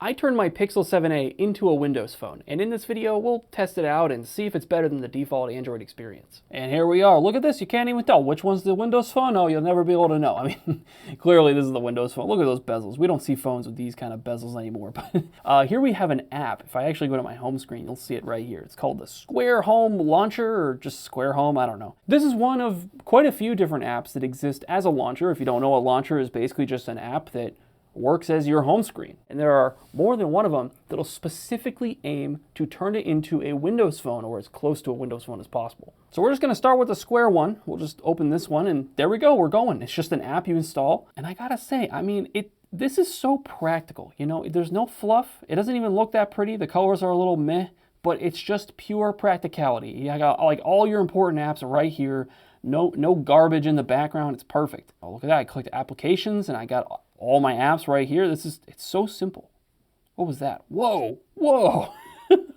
I turned my Pixel 7a into a Windows phone, and in this video, we'll test it out and see if it's better than the default Android experience. And here we are. Look at this. You can't even tell which one's the Windows phone. Oh, you'll never be able to know. I mean, clearly this is the Windows phone. Look at those bezels. We don't see phones with these kind of bezels anymore. But here we have an app. If I actually go to my home screen, you'll see it right here. It's called the Square Home Launcher, or just Square Home. I don't know. This is one of quite a few different apps that exist as a launcher. If you don't know, a launcher is basically just an app that works as your home screen. And there are more than one of them that'll specifically aim to turn it into a Windows phone, or as close to a Windows phone as possible. So we're just gonna start with the Square one. We'll just open this one and there we go, we're going. It's just an app you install. And I gotta say, I mean, this is so practical. You know, there's no fluff. It doesn't even look that pretty. The colors are a little meh, but it's just pure practicality. You got like all your important apps right here. No garbage in the background. It's perfect. Oh, look at that. I clicked applications and I got all my apps right here. It's so simple. What was that? Whoa.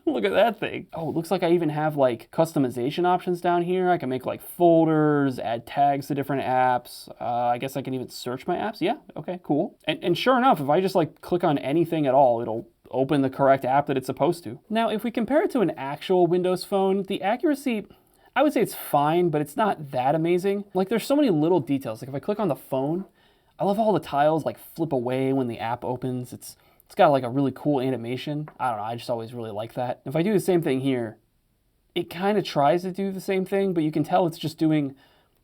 Look at that thing. Oh, it looks like I even have like customization options down here. I can make like folders, add tags to different apps. I guess I can even search my apps. Yeah, okay, cool. And sure enough, if I just like click on anything at all, it'll open the correct app that it's supposed to. Now, if we compare it to an actual Windows phone, the accuracy, I would say it's fine, but it's not that amazing. Like there's so many little details. Like if I click on the phone, I love all the tiles like flip away when the app opens. It's got like a really cool animation. I don't know, I just always really like that. If I do the same thing here, it kind of tries to do the same thing, but you can tell it's just doing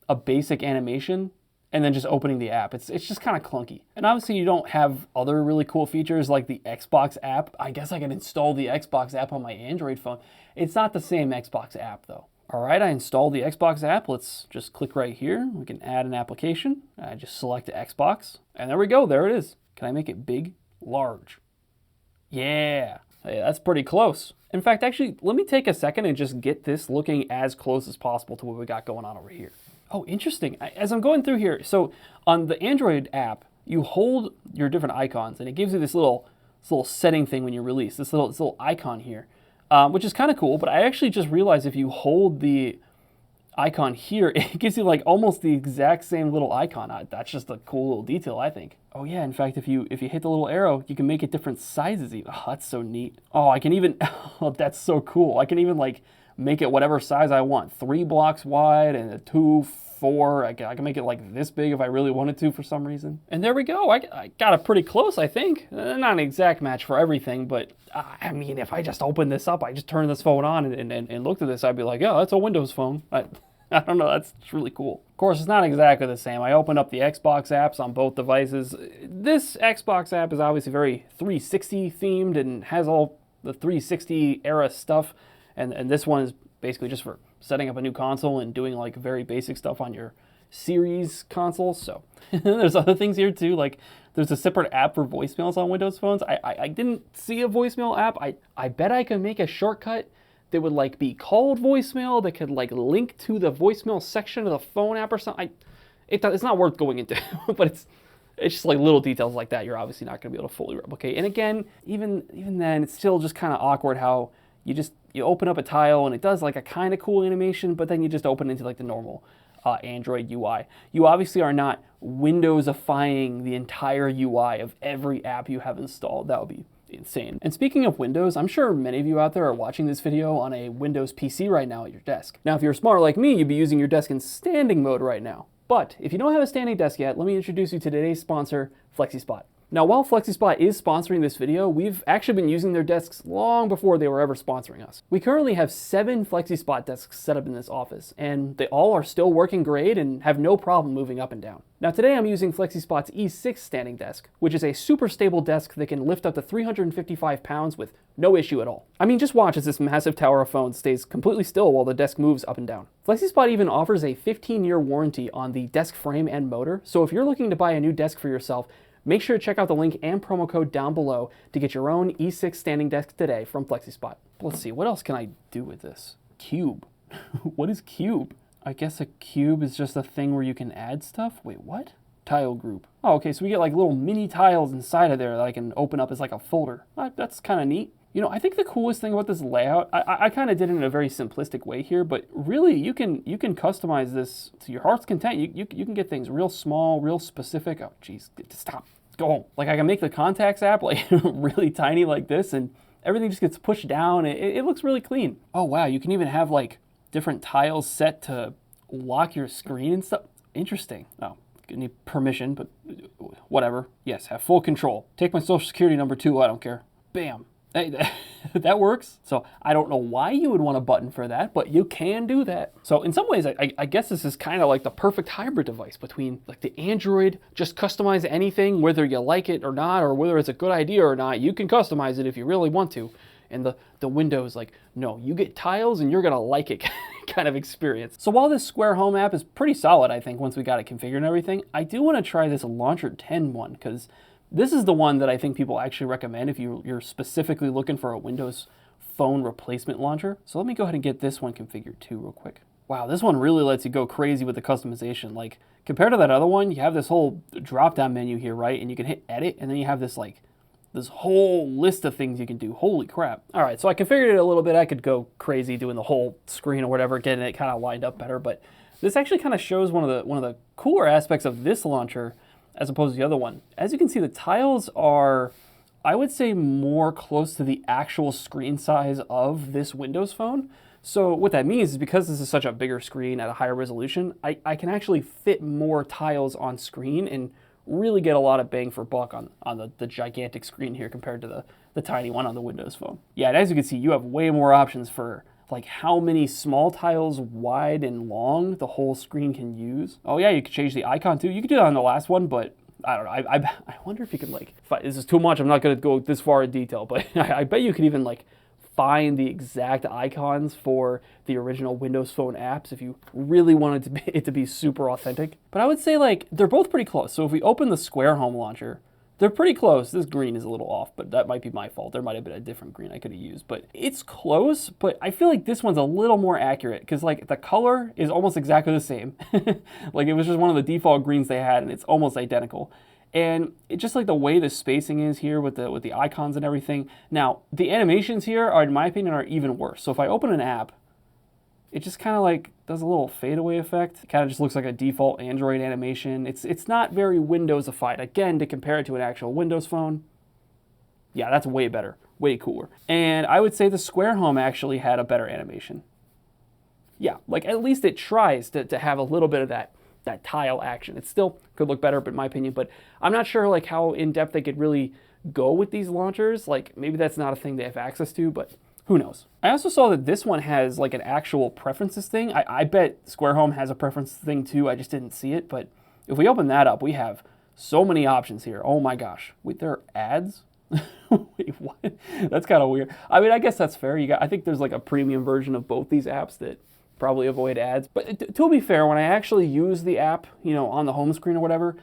a basic animation and then just opening the app. It's just kind of clunky. And obviously you don't have other really cool features like the Xbox app. I guess I can install the Xbox app on my Android phone. It's not the same Xbox app though. All right, I installed the Xbox app. Let's just click right here. We can add an application. I just select the Xbox, and there we go. There it is. Can I make it big? Large. Yeah, hey, that's pretty close. In fact, actually, let me take a second and just get this looking as close as possible to what we got going on over here. Oh, interesting. As I'm going through here, so on the Android app, you hold your different icons, and it gives you this little setting thing when you release, this little icon here. Which is kind of cool, but I actually just realized if you hold the icon here, it gives you like almost the exact same little icon. That's just a cool little detail, I think. Oh yeah, in fact, if you hit the little arrow, you can make it different sizes even. Oh, that's so neat. Oh, I can even, oh, that's so cool. I can even like make it whatever size I want. 3 blocks wide and a 2, 4. I can make it like this big if I really wanted to for some reason. And there we go. I got it pretty close, I think. Not an exact match for everything, but I mean, if I just opened this up, I just turned this phone on and looked at this, I'd be like, oh, that's a Windows phone. I don't know, that's really cool. Of course, it's not exactly the same. I opened up the Xbox apps on both devices. This Xbox app is obviously very 360 themed and has all the 360 era stuff. And this one is basically just for setting up a new console and doing like very basic stuff on your series console. So there's other things here too, like there's a separate app for voicemails on Windows phones. I didn't see a voicemail app. I bet I could make a shortcut that would like be called voicemail that could like link to the voicemail section of the phone app or something. It's not worth going into, but it's just like little details like that you're obviously not going to be able to fully replicate. And again, even then, it's still just kind of awkward how you open up a tile and it does like a kind of cool animation, but then you just open into like the normal Android UI. You obviously are not Windowsifying the entire UI of every app you have installed. That would be insane. And speaking of Windows, I'm sure many of you out there are watching this video on a Windows PC right now at your desk. Now, if you're smart like me, you'd be using your desk in standing mode right now. But if you don't have a standing desk yet, let me introduce you to today's sponsor, FlexiSpot. Now, while FlexiSpot is sponsoring this video, we've actually been using their desks long before they were ever sponsoring us. We currently have 7 FlexiSpot desks set up in this office, and they all are still working great and have no problem moving up and down. Now today I'm using FlexiSpot's E6 standing desk, which is a super stable desk that can lift up to 355 pounds with no issue at all. I mean, just watch as this massive tower of phones stays completely still while the desk moves up and down. FlexiSpot even offers a 15-year warranty on the desk frame and motor, so if you're looking to buy a new desk for yourself, make sure to check out the link and promo code down below to get your own E6 standing desk today from FlexiSpot. Let's see, what else can I do with this? Cube. What is cube? I guess a cube is just a thing where you can add stuff? Wait, what? Tile group. Oh, okay, so we get like little mini tiles inside of there that I can open up as like a folder. That's kind of neat. You know, I think the coolest thing about this layout, I kind of did it in a very simplistic way here, but really you can customize this to your heart's content. You can get things real small, real specific. Oh, geez, stop. go home. Like I can make the contacts app like really tiny like this, and everything just gets pushed down. It looks really clean. Oh wow, you can even have like different tiles set to lock your screen and stuff. Interesting. Oh, you need permission, but whatever. Yes, have full control. Take my social security number too, I don't care. Bam. Hey, that works. So I don't know why you would want a button for that, but you can do that. So in some ways, I guess this is kind of like the perfect hybrid device between like the Android, just customize anything, whether you like it or not, or whether it's a good idea or not, you can customize it if you really want to. And the Windows, like, no, you get tiles and you're gonna like it kind of experience. So while this Square Home app is pretty solid, I think, once we got it configured and everything, I do wanna try this Launcher 10 one, because this is the one that I think people actually recommend if you're specifically looking for a Windows Phone replacement launcher. So let me go ahead and get this one configured too real quick. Wow, this one really lets you go crazy with the customization. Like, compared to that other one, you have this whole drop-down menu here, right? And you can hit edit, and then you have this like, this whole list of things you can do. Holy crap. All right, so I configured it a little bit. I could go crazy doing the whole screen or whatever, getting it kind of lined up better, but this actually kind of shows one of the cooler aspects of this launcher as opposed to the other one. As you can see, the tiles are, I would say, more close to the actual screen size of this Windows Phone. So what that means is because this is such a bigger screen at a higher resolution, I can actually fit more tiles on screen and really get a lot of bang for buck on the gigantic screen here compared to the tiny one on the Windows Phone. Yeah, and as you can see, you have way more options for like how many small tiles wide and long the whole screen can use. Oh yeah, you can change the icon too. You could do that on the last one, but I don't know. I wonder if you could like, this is too much. I'm not gonna go this far in detail, but I bet you could even like find the exact icons for the original Windows Phone apps if you really wanted it to be super authentic. But I would say like they're both pretty close. So if we open the Square Home launcher, they're pretty close. This green is a little off, but that might be my fault. There might have been a different green I could have used, but it's close. But I feel like this one's a little more accurate because like the color is almost exactly the same. Like it was just one of the default greens they had and it's almost identical. And it's just like the way the spacing is here with the icons and everything. Now, the animations here are, in my opinion, are even worse. So if I open an app, it just kind of like does a little fadeaway effect. It kind of just looks like a default Android animation. It's not very Windowsified. Again, to compare it to an actual Windows Phone, yeah, that's way better, way cooler. And I would say the Square Home actually had a better animation. Yeah, like at least it tries to have a little bit of that tile action. It still could look better, but in my opinion, but I'm not sure like how in-depth they could really go with these launchers. Like maybe that's not a thing they have access to, but who knows? I also saw that this one has like an actual preferences thing. I bet Square Home has a preferences thing too. I just didn't see it, but if we open that up, we have so many options here. Oh my gosh. Wait, there are ads? Wait, what? That's kind of weird. I mean, I guess that's fair. I think there's like a premium version of both these apps that probably avoid ads. But to be fair, when I actually use the app, you know, on the home screen or whatever,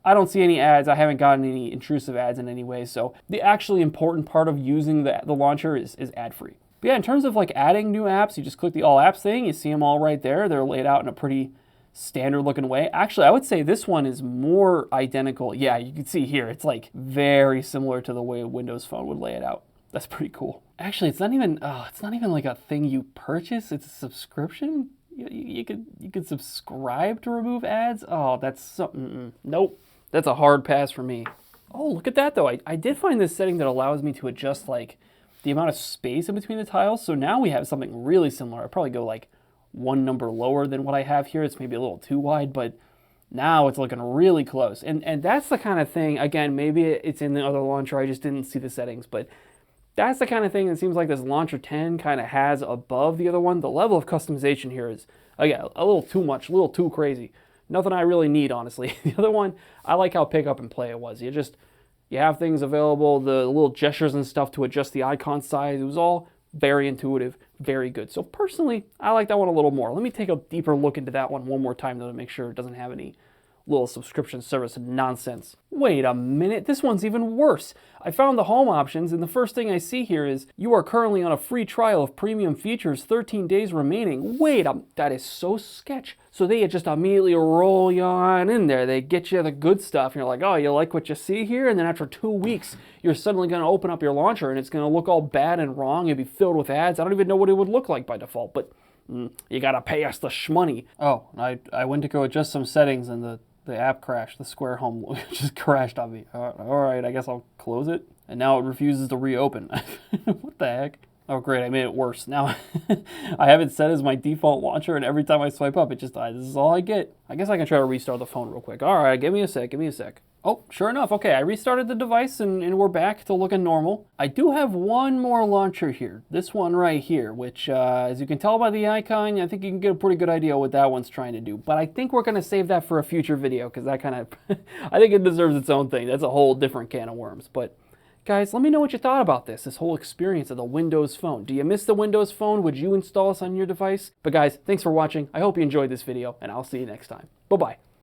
I don't see any ads. I haven't gotten any intrusive ads in any way. So the actually important part of using the launcher is ad-free. But yeah, in terms of like adding new apps, you just click the all apps thing. You see them all right there. They're laid out in a pretty standard looking way. Actually, I would say this one is more identical. Yeah, you can see here, it's like very similar to the way a Windows Phone would lay it out. That's pretty cool. Actually, it's not even like a thing you purchase. It's a subscription. You could subscribe to remove ads. Oh, that's something. Nope. That's a hard pass for me. Oh, look at that though. I did find this setting that allows me to adjust like the amount of space in between the tiles. So now we have something really similar. I'd probably go like one number lower than what I have here. It's maybe a little too wide, but now it's looking really close. And that's the kind of thing, again, maybe it's in the other launcher. I just didn't see the settings, but that's the kind of thing that seems like this Launcher 10 kind of has above the other one. The level of customization here is, again, a little too much, a little too crazy. Nothing I really need, honestly. The other one, I like how pick up and play it was. You have things available, the little gestures and stuff to adjust the icon size. It was all very intuitive, very good. So personally, I like that one a little more. Let me take a deeper look into that one more time though to make sure it doesn't have any little subscription service nonsense. Wait a minute, this one's even worse. I found the home options and the first thing I see here is you are currently on a free trial of premium features, 13 days remaining. Wait, that is so sketch. So they just immediately roll you on in there. They get you the good stuff and you're like, oh, you like what you see here? And then after 2 weeks, you're suddenly gonna open up your launcher and it's gonna look all bad and wrong. It'll be filled with ads. I don't even know what it would look like by default, but you gotta pay us the shmoney. Oh, I went to go adjust some settings and the The app crashed. The Square Home just crashed on me. All right, I guess I'll close it. And now it refuses to reopen. What the heck? Oh, great, I made it worse. Now I have it set as my default launcher, and every time I swipe up, it just dies. This is all I get. I guess I can try to restart the phone real quick. All right, give me a sec. Oh, sure enough. Okay, I restarted the device, and we're back to looking normal. I do have one more launcher here. This one right here, which, as you can tell by the icon, I think you can get a pretty good idea what that one's trying to do. But I think we're going to save that for a future video, because that kind of, I think it deserves its own thing. That's a whole different can of worms. But guys, let me know what you thought about this whole experience of the Windows Phone. Do you miss the Windows Phone? Would you install this on your device? But guys, thanks for watching. I hope you enjoyed this video, and I'll see you next time. Bye-bye.